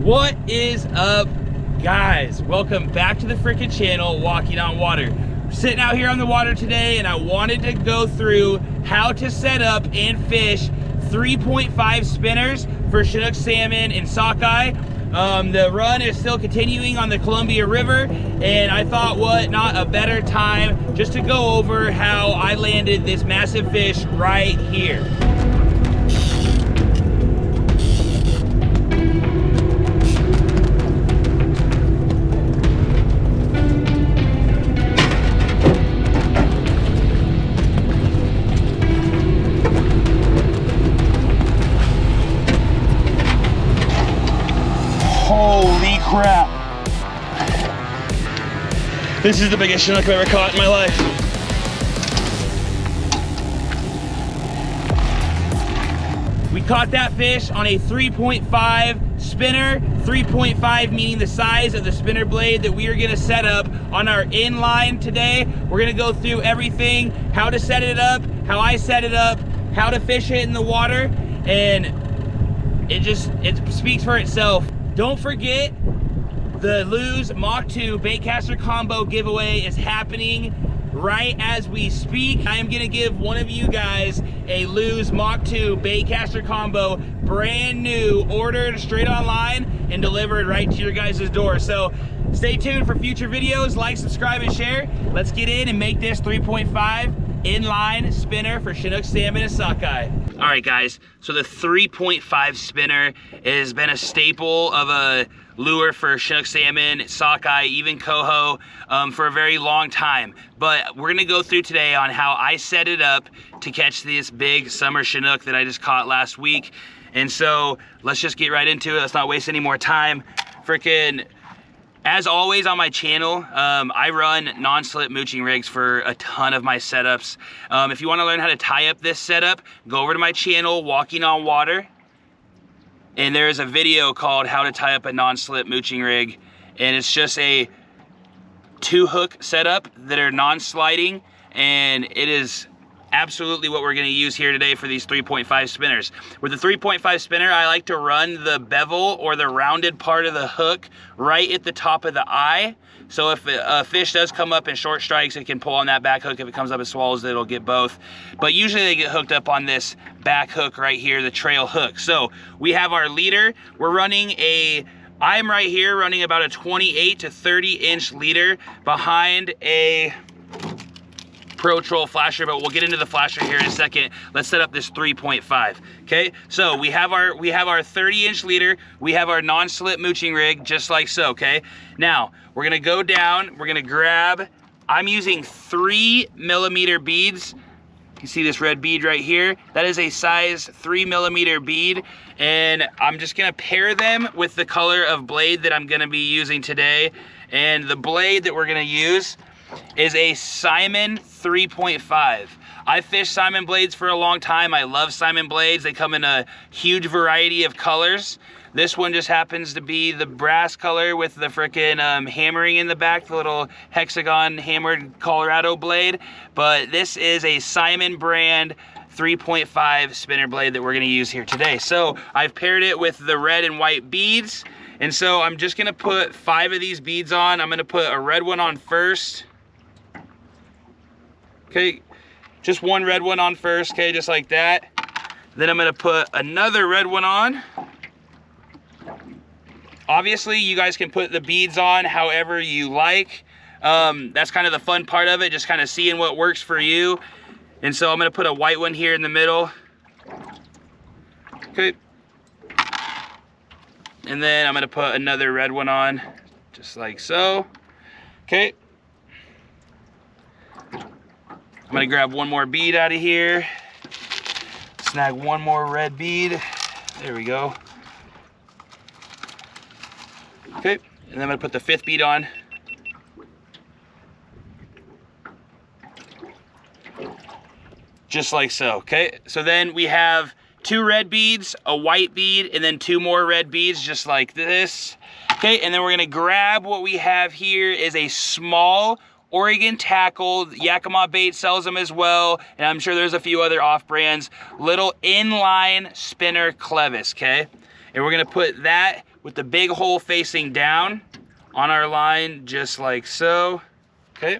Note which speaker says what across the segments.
Speaker 1: What is up, guys? Welcome back to the freaking channel, Walking on Water. We're sitting out here on the water today, and I wanted to go through how to set up and fish 3.5 spinners for Chinook salmon and sockeye. The run is still continuing on the Columbia River, and I thought what not a better time just to go over how I landed this massive fish right here. Holy crap. This is the biggest Chinook I've ever caught in my life. We caught that fish on a 3.5 spinner. 3.5 meaning the size of the spinner blade that we are gonna set up on our inline today. We're gonna go through everything, how to set it up, how I set it up, how to fish it in the water, and it speaks for itself. Don't forget, the Lews Mach 2 Baitcaster combo giveaway is happening right as we speak. I am gonna give one of you guys a Lews Mach 2 Baitcaster combo, brand new, ordered straight online and delivered right to your guys' door. So stay tuned for future videos, like, subscribe, and share. Let's get in and make this 3.5 inline spinner for Chinook salmon and sockeye. All right, guys, so the 3.5 spinner has been a staple of a lure for Chinook salmon, sockeye, even Coho for a very long time. But we're gonna go through today on how I set it up to catch this big summer Chinook that I just caught last week. And so let's just get right into it. Let's not waste any more time. As always on my channel, I run non-slip mooching rigs for a ton of my setups. If you want to learn how to tie up this setup, go over to my channel, Walking on Water, and there is a video called How to Tie Up a Non-Slip Mooching Rig, and it's just a 2-hook setup that are non-sliding, and it is absolutely what we're going to use here today for these 3.5 spinners. With the 3.5 spinner, I like to run the bevel or the rounded part of the hook right at the top of the eye. So if a fish does come up in short strikes, it can pull on that back hook. If it comes up and swallows, it'll get both. But usually they get hooked up on this back hook right here, the trail hook. So we have our leader. We're running I'm right here running about a 28 to 30 inch leader behind a Pro Troll flasher, but we'll get into the flasher here in a second. Let's set up this 3.5. Okay, so we have our 30-inch leader. We have our non-slip mooching rig, just like so. Okay, now we're gonna go down. We're gonna grab. I'm using 3mm beads. You see this red bead right here? That is a size 3mm bead, and I'm just gonna pair them with the color of blade that I'm gonna be using today. And the blade that we're gonna use is a Simon 3.5. I've fished Simon blades for a long time. I love Simon blades. They come in a huge variety of colors. This one just happens to be the brass color with the frickin' hammering in the back, the little hexagon hammered Colorado blade. But this is a Simon brand 3.5 spinner blade that we're gonna use here today. So I've paired it with the red and white beads. And so I'm just gonna put 5 of these beads on. I'm gonna put a red one on first. Okay, just one red one on first, okay, just like that. Then I'm gonna put another red one on. Obviously, you guys can put the beads on however you like. That's kind of the fun part of it, just kind of seeing what works for you. And so I'm gonna put a white one here in the middle. Okay. And then I'm gonna put another red one on, just like so. Okay. I'm gonna grab one more bead out of here. Snag one more red bead. There we go. Okay, and then I'm gonna put the 5th bead on. Just like so, okay? So then we have 2 red beads, a white bead, and then 2 more red beads, just like this. Okay, and then we're gonna grab what we have here is a small Oregon tackle. Yakima Bait sells them as well, and I'm sure there's a few other off-brands. Little inline spinner clevis, okay? And we're gonna put that with the big hole facing down on our line, just like so. Okay.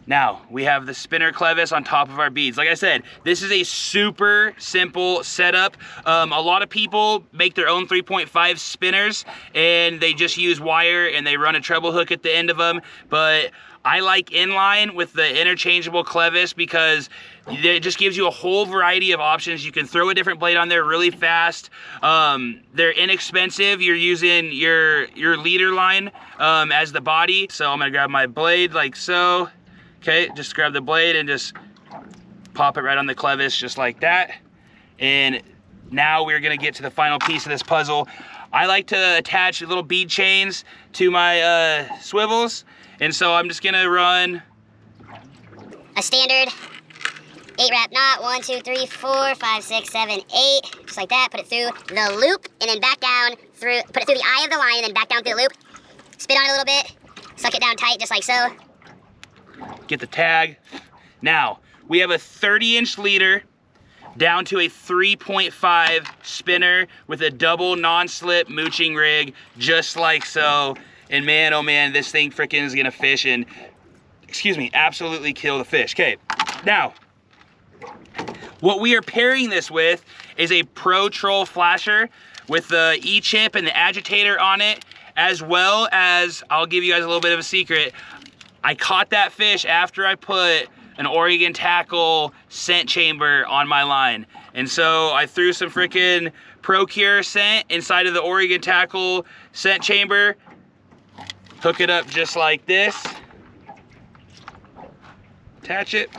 Speaker 1: Now, we have the spinner clevis on top of our beads. Like I said, this is a super simple setup. A lot of people make their own 3.5 spinners and they just use wire and they run a treble hook at the end of them. But I like inline with the interchangeable clevis because it just gives you a whole variety of options. You can throw a different blade on there really fast. They're inexpensive. You're using your leader line as the body. So I'm gonna grab my blade like so. Okay, just grab the blade and just pop it right on the clevis just like that. And now we're gonna get to the final piece of this puzzle. I like to attach little bead chains to my swivels. And so I'm just gonna run
Speaker 2: a standard 8-wrap knot, 1, 2, 3, 4, 5, 6, 7, 8, just like that. Put it through the loop and then back down through, put it through the eye of the line and then back down through the loop. Spit on it a little bit, suck it down tight just like so.
Speaker 1: Get the tag. Now, we have a 30-inch leader down to a 3.5 spinner with a double non-slip mooching rig, just like so. And man, oh man, this thing frickin' is gonna fish and, excuse me, absolutely kill the fish. Okay, now, what we are pairing this with is a Pro Troll flasher with the E-chip and the agitator on it, as well as, I'll give you guys a little bit of a secret, I caught that fish after I put an Oregon tackle scent chamber on my line. And so I threw some freaking Procure scent inside of the Oregon tackle scent chamber, hook it up just like this, attach it.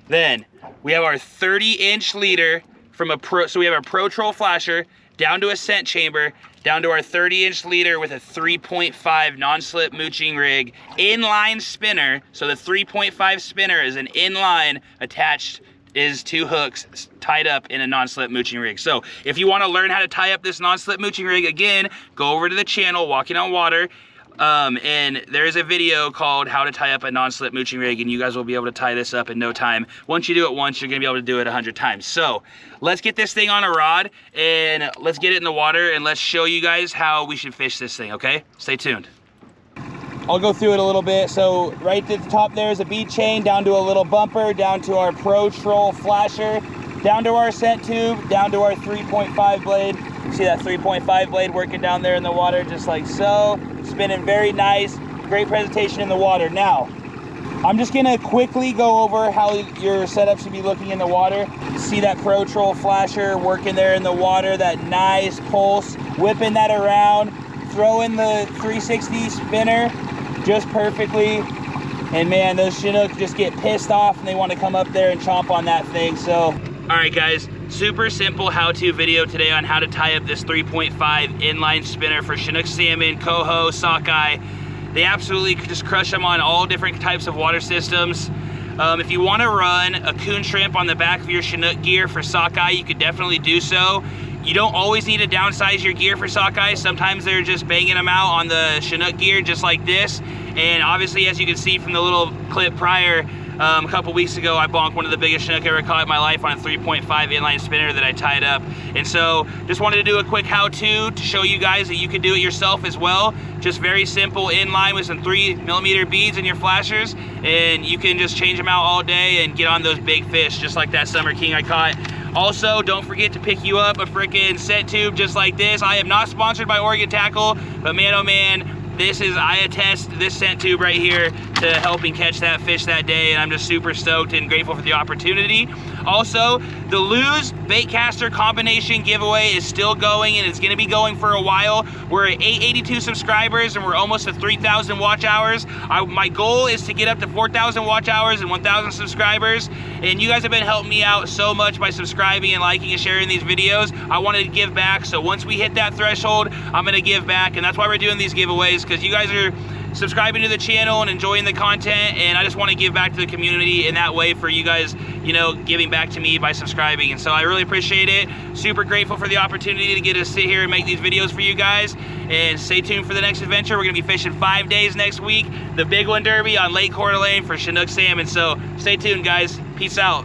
Speaker 1: Then we have our 30-inch leader from a so we have our Pro Troll flasher down to a scent chamber, down to our 30-inch leader with a 3.5 non-slip mooching rig, inline spinner. So the 3.5 spinner is an inline attached, is 2 hooks tied up in a non-slip mooching rig. So if you want to learn how to tie up this non-slip mooching rig, again, go over to the channel, Walking on Water, and there is a video called How to Tie Up a Non-Slip Mooching Rig, and you guys will be able to tie this up in no time. Once you do it once, you're gonna be able to do it 100 times. So let's get this thing on a rod and let's get it in the water and let's show you guys how we should fish this thing, okay? Stay tuned. I'll go through it a little bit. So right at the top there is a bead chain, down to a little bumper, down to our Pro Troll flasher, down to our scent tube, down to our 3.5 blade. See that 3.5 blade working down there in the water just like so. Spinning very nice, great presentation in the water. Now, I'm just gonna quickly go over how your setup should be looking in the water. See that Pro Troll flasher working there in the water, that nice pulse, whipping that around, throwing the 360 spinner just perfectly. And man, those Chinook just get pissed off and they wanna come up there and chomp on that thing, so. All right guys, super simple how-to video today on how to tie up this 3.5 inline spinner for Chinook salmon, Coho, Sockeye. They absolutely just crush them on all different types of water systems. If you want to run a coon shrimp on the back of your Chinook gear for Sockeye, you could definitely do so. You don't always need to downsize your gear for Sockeye. Sometimes they're just banging them out on the Chinook gear just like this. And obviously, as you can see from the little clip prior, a couple weeks ago, I bonked one of the biggest Chinook I ever caught in my life on a 3.5 inline spinner that I tied up. And so just wanted to do a quick how-to to show you guys that you can do it yourself as well. Just very simple inline with some 3mm beads in your flashers, and you can just change them out all day and get on those big fish just like that Summer King I caught. Also, don't forget to pick you up a freaking scent tube just like this. I am not sponsored by Oregon Tackle, but man, oh man, I attest this scent tube right here to helping catch that fish that day, and I'm just super stoked and grateful for the opportunity. Also, the Lews Baitcaster combination giveaway is still going, and it's gonna be going for a while. We're at 882 subscribers and we're almost at 3,000 watch hours. My goal is to get up to 4,000 watch hours and 1,000 subscribers, and you guys have been helping me out so much by subscribing and liking and sharing these videos. I wanted to give back, so once we hit that threshold, I'm gonna give back, and that's why we're doing these giveaways, because you guys are subscribing to the channel and enjoying the content, and I just want to give back to the community in that way for you guys, you know, giving back to me by subscribing. And so I really appreciate it. Super grateful for the opportunity to get to sit here and make these videos for you guys. And stay tuned for the next adventure. We're gonna be fishing 5 days next week, the Big One Derby on Lake Coeur d'Alene for Chinook salmon. So stay tuned guys, peace out.